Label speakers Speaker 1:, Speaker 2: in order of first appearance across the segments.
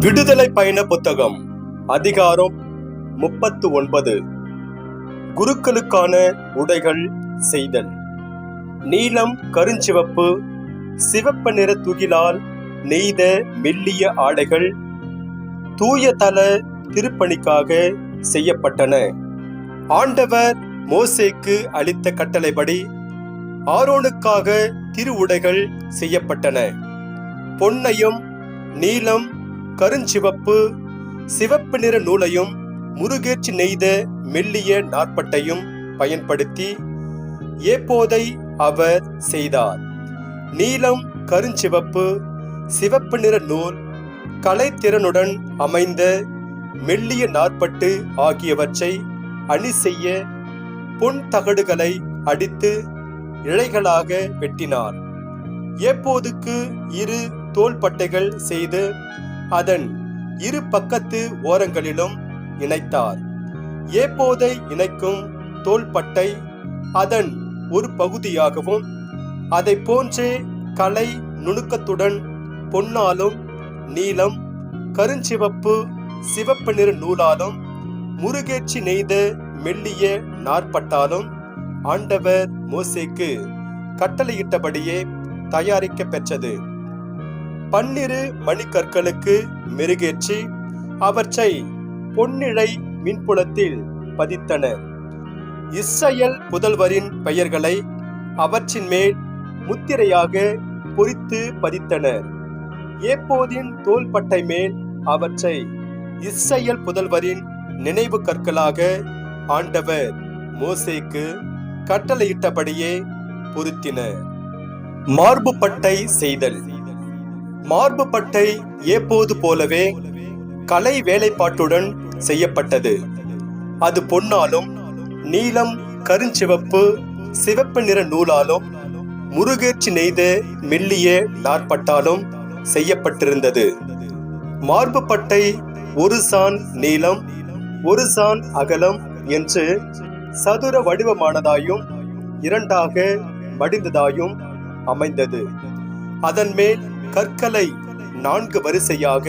Speaker 1: விடுதலை பயண புத்தகம் அதிகாரம் 39. குருக்களுக்கான உடைகள் செய்தல். நீலம், கருஞ்சிவப்பு, சிவப்பு நிற துகிலால் நெய்த மெல்லிய ஆடைகள் தூய தல திருப்பணிக்காக செய்யப்பட்டன. ஆண்டவர் மோசேக்கு அளித்த கட்டளைப்படி ஆரோனுக்காக திரு உடைகள் செய்யப்பட்டன. பொன்னையும் நீலம், கருஞ்சிவப்பு, சிவப்பு நிற நூலையும் முருகேற்றி நெய்த மெல்லிய நாற்பட்டையும் பயன்படுத்தி ஏப்போதை அவர் செய்தார். நீலம், கருஞ்சிவப்பு, சிவப்பு நிற நூல், கலைத்திறனுடன் அமைந்த மெல்லிய நாற்பட்டு ஆகியவற்றை அணி செய்ய பொன் தகடுகளை அடித்து இழைகளாக வெட்டினார். ஏப்போதுக்கு 2 தோள்பட்டைகள் செய்து அதன் 2 பக்கத்து ஓரங்களிலும் இணைத்தார். ஏப்போதை இணைக்கும் தோள்பட்டை அதன் ஒரு பகுதியாகவும் அதை போன்றே கலை நுணுக்கத்துடன் பொன்னாலும் நீலம், கருஞ்சிவப்பு, சிவப்பு நிற நூலாலும் முருகேற்றி நெய்த மெல்லிய நாற்பட்டாலும் ஆண்டவர் மோசேக்கு கட்டளையிட்டபடியே தயாரிக்க பெற்றது. 12 மணிக்கற்களுக்கு மெருகேற்றி அவற்றை பொன்னிழை மின்புலத்தில் பதித்தனர். இஸ்ரவேல் புதல்வரின் பெயர்களை அவற்றின் மேல் முத்திரையாக பொறித்து பதித்தனர். ஏப்போதின் தோள்பட்டை மேல் அவற்றை இஸ்ரவேல் புதல்வரின் நினைவு கற்களாக ஆண்டவர் மோசேக்கு கட்டளையிட்டபடியே பொருத்தினர். மார்பு பட்டை செய்தல். மார்பு பட்டை ஏப்போது போலவே கலை வேலைப்பாட்டுடன் செய்யப்பட்டது. அது பொன்னாலும் நீலம், கருஞ்சிவப்பு, சிவப்பு நிற நூலாலும் முருகேற்றி நெய்த மெல்லிய நாற்பட்டாலும் செய்யப்பட்டிருந்தது. மார்பு பட்டை 1 சாண் நீளம், 1 சாண் அகலம் என்று சதுர வடிவமானதாயும் 2ஆக மடிந்ததாயும் அமைந்தது. அதன் மேல் கற்களை 4 வரிசையாக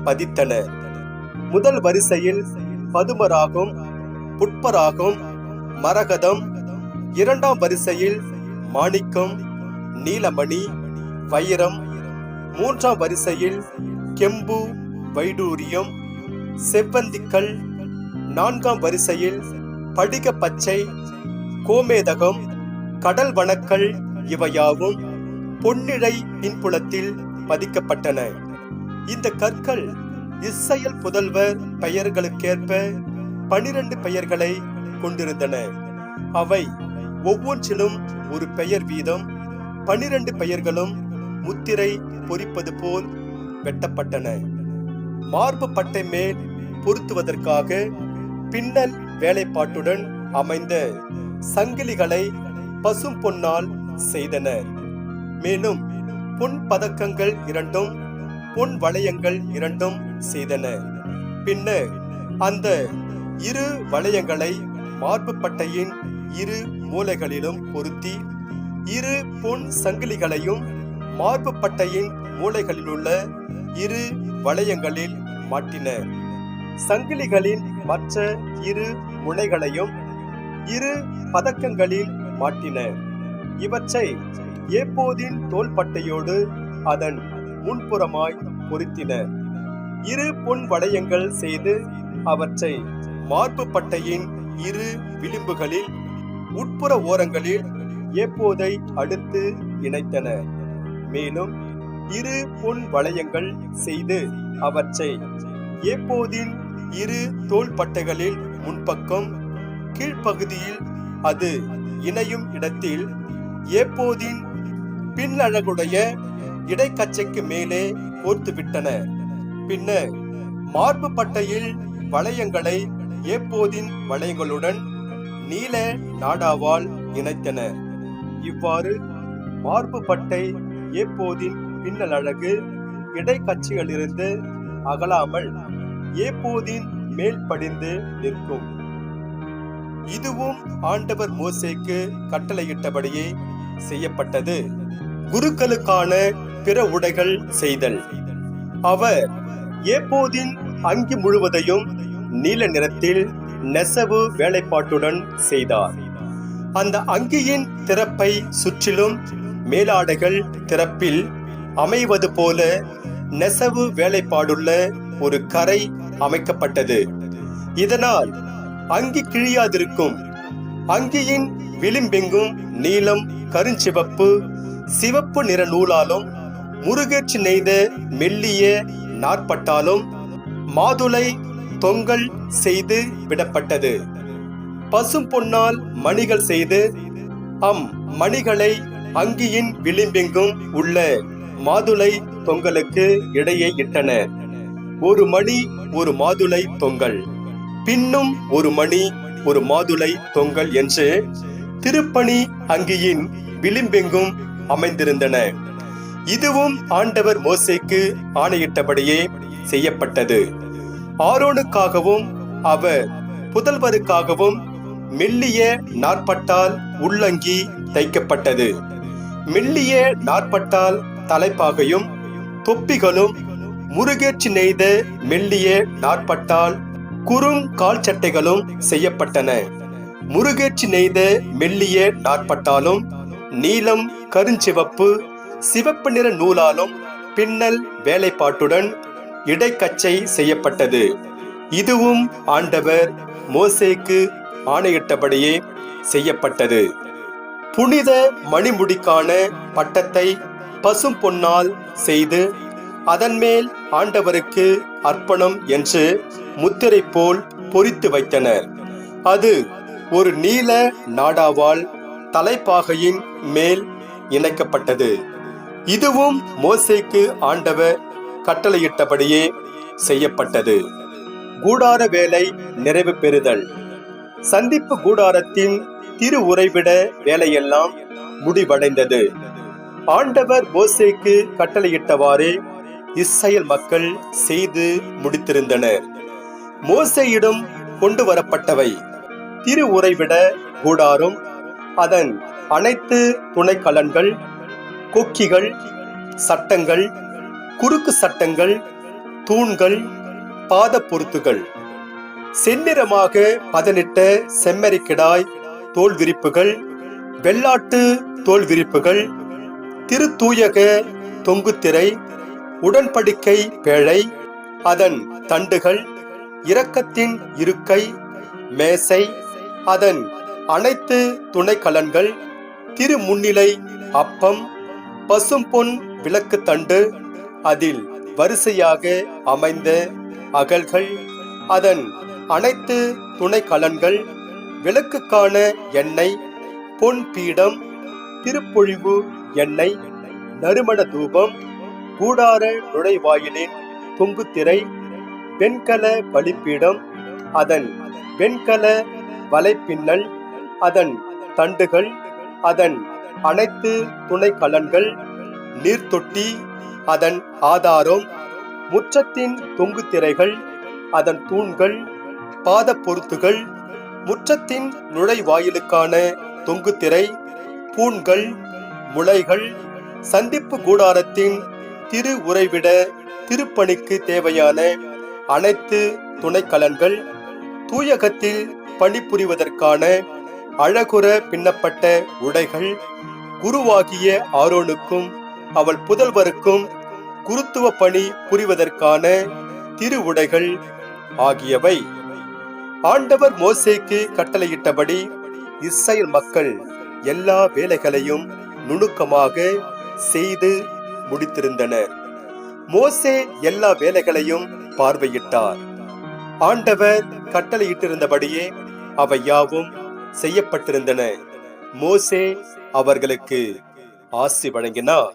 Speaker 1: பதித்தனர். முதல் வரிசையில் பதுமராகம், புட்பராகம், மரகதம், 2ஆம் வரிசையில் மாணிக்கம், நீலமணி, வைரம், 3ஆம் வரிசையில் கெம்பு, வைடூரியம், செவ்வந்திக்கல், 4ஆம் வரிசையில் படிக பச்சை, கோமேதகம், கடல் வனக்கல் இவையாவும் பொன்னிழை பின்புலத்தில் பதிக்கப்பட்டன. இந்த கற்கள் இஸ்ரவேல் புதல்வர் பெயர்களுக்கேற்ப 12 பெயர்களை கொண்டிருந்தன. அவை ஒவ்வொன்றிலும் ஒரு பெயர் வீதம். 12 பெயர்களும் முத்திரை பொறிப்பது போல் வெட்டப்பட்டன. மார்பு பட்டை மேல் பொருத்துவதற்காக பின்னல் வேலைப்பாட்டுடன் அமைந்த சங்கிலிகளை பசும் பொன்னால் செய்தனர். மேலும் பொன் பதக்கங்கள் 2, பொன் வளையங்கள் 2 செய்தனர். பின்னர் அந்த 2 வளையங்களை மார்பு பட்டையின் 2 மூலைகளிலும் பொருத்தி 2 பொன் சங்கிலிகளையும் மார்பு பட்டையின் மூலைகளிலுள்ள 2 வளையங்களில் மாட்டினர். சங்கிலிகளின் மற்ற 2 முனைகளையும் 2 பதக்கங்களில் மாட்டினர். இவற்றை ஏப்போதின் தோள்பட்டையோடு அதன் முன்புறமாய் பொருத்தினர். 2 பொன் வளையங்கள் செய்து அவற்றை மார்பு பட்டையின் 2 விளிம்புகளில் உட்புற ஓரங்களில் ஏப்போதை அடுத்து இணைத்தனர். மேலும் 2 பொன் வளையங்கள் செய்து அவற்றை ஏப்போதின் 2 தோள்பட்டைகளில் முன்பக்கம் கீழ்ப்பகுதியில் அது இணையும் இடத்தில் ஏப்போதின் பின்னழகுடைய இடைக்கச்சைக்கு மேலே கோர்த்துவிட்டனர். பின்னர் மார்பு பட்டையில் வளையங்களை ஏப்போதின் வளையங்களுடன் நீல நாடாவால் இணைத்தனர். இவ்வாறு மார்பு பட்டை ஏப்போதின் பின்னல் அழகு இடைக்கச்சைகளிலிருந்து அகலாமல் ஏப்போதின் மேல் படிந்து நிற்கும். இதுவும் ஆண்டவர் மோசேக்கு கட்டளையிட்டபடியே செய்யப்பட்டது. குருக்களுக்கான பிற உடைகள் செய்தல். அவர் ஏபோதின் அங்கி முழுவதையும் நீல நிறத்தில் நெசவு வேலைப்பாட்டுடன் செய்தார். அந்த அங்கியின் திறப்பை சுற்றிலும் மேலாடைகள் திறப்பில் அமைவது போல நெசவு வேலைப்பாடுள்ள ஒரு கரை அமைக்கப்பட்டது. இதனால் அங்கி கிழியாதிருக்கும். அங்கியின் விளிம்பெங்கும் நீலம், கருஞ்சிவப்பு, சிவப்பு நிற நூலாலும் முருகேற்றி நெய்த மெல்லிய நாற்பட்டாலும் மாதுளை தொங்கல் செய்து விடப்பட்டது. பசும் பொன்னால் மணிகள் செய்து மணிகளை அங்கியின் விளிம்பெங்கும் உள்ள மாதுளை தொங்கலுக்கு இடையே இட்டனர். ஒரு மணி ஒரு மாதுளை தொங்கல், பின்னும் ஒரு மணி ஒரு மாதுளை தொங்கல் என்று திருப்பணி அங்கியின் விளிம்பெங்கும் அமைந்திருந்தன. இதுவும் ஆண்டவர் மோசேக்கு ஆணையிட்டபடியே செய்யப்பட்டது. ஆரோனுக்காகவும் அவர் புதல்வருக்காகவும் மெல்லிய நாற்பட்டால் உள்ளங்கி தைக்கப்பட்டது. மெல்லிய நாற்பட்டால் தலைப்பாகையும் தொப்பிகளும் முருகேற்றி நெய்த மெல்லிய நாற்பட்டால் குறுங்கால் சட்டைகளும் செய்யப்பட்டன. முருகேற்றி நெய்த மெல்லிய நாற்பட்டாலும் நீலம், கருஞ்சிவப்பு, சிவப்பு நிற நூலாலும் பின்னல் வேலைப்பாட்டுடன் இடைக்கச்சை செய்யப்பட்டது. இதுவும் ஆண்டவர் மோசேக்கு ஆணையிட்டபடியே செய்யப்பட்டது. புனித மணிமுடிக்கான பட்டத்தை பசும் பொன்னால் செய்து அதன் மேல் ஆண்டவருக்கு அர்ப்பணம் என்று முத்திரை போல் பொறித்து வைத்தனர். அது ஒரு நீல நாடாவால் தலைப்பாகையின் மேல் இணைக்கப்பட்டது. இதுவும் மோசேக்கு ஆண்டவர் கட்டளையிட்டபடியே செய்யப்பட்டது. கூடார வேலை நிறைவு பெறுதல். சந்திப்பு கூடாரத்தின் திரு உறைவிட வேலையெல்லாம் முடிவடைந்தது. ஆண்டவர் மோசேக்கு கட்டளையிட்டவாறே இஸ்ரவேல் மக்கள் செய்து முடித்திருந்தனர். மோசேயிடம் கொண்டு வரப்பட்டவை திரு உறைவிட கூடாரம், அதன் அனைத்து துணைக்கலன்கள், கொக்கிகள், சட்டங்கள், குறுக்கு சட்டங்கள், தூண்கள், பாத பொருத்துகள், செந்நிறமாக பதனிட்ட செம்மறிக்கிடாய் தோல் விரிப்புகள், வெள்ளாட்டு தோல் விரிப்புகள், திருத்தூயக தொங்குத்திரை, உடன்படிக்கை பேழை, அதன் தண்டுகள், இரக்கத்தின் இருக்கை, மேசை, அதன் அனைத்து துணைக்கலன்கள், திரு முன்னிலை அப்பம், பசும்பொன் விளக்கு தண்டு, அதில் வரிசையாக அமைந்த அகல்கள், அதன் அனைத்து துணைக்கலன்கள், விளக்குக்கான எண்ணெய், பொன் பீடம், திருப்பொழிவு எண்ணெய், நறுமண தூபம், கூடார நுழைவாயிலின் தொங்குத்திரை, வெண்கல பலிப்பீடம், அதன் வெண்கல வலைப்பின்னல், அதன் தண்டுகள், அதன் அனைத்து துணைக்கலன்கள், நீர்த்தொட்டி, அதன் ஆதாரம், முற்றத்தின் தொங்குத்திரைகள், அதன் தூண்கள், பாத பொருத்துகள், முற்றத்தின் நுழைவாயிலுக்கான தொங்குத்திரை, பூண்கள், முளைகள், சந்திப்பு கூடாரத்தின் திரு உறைவிட திருப்பணிக்கு தேவையான அனைத்து துணைக்கலன்கள், தூயகத்தில் பணிபுரிவதற்கான அழகுற பின்னப்பட்ட உடைகள், குருவாகிய ஆரோனுக்கும் அவள் புதல்வருக்கும் குருத்துவ பணி புரிவதற்கான திரு உடைகள் ஆகியவை. ஆண்டவர் மோசேக்கு கட்டளையிட்டபடி இஸ்ரவேல் மக்கள் எல்லா வேலைகளையும் நுணுக்கமாக செய்து முடித்திருந்தனர். மோசே எல்லா வேலைகளையும் பார்வையிட்டார். ஆண்டவர் கட்டளையிட்டிருந்தபடியே அவை யாவும் செய்யப்பட்டிருந்தன. மோசே அவர்களுக்கு ஆசி வழங்கினார்.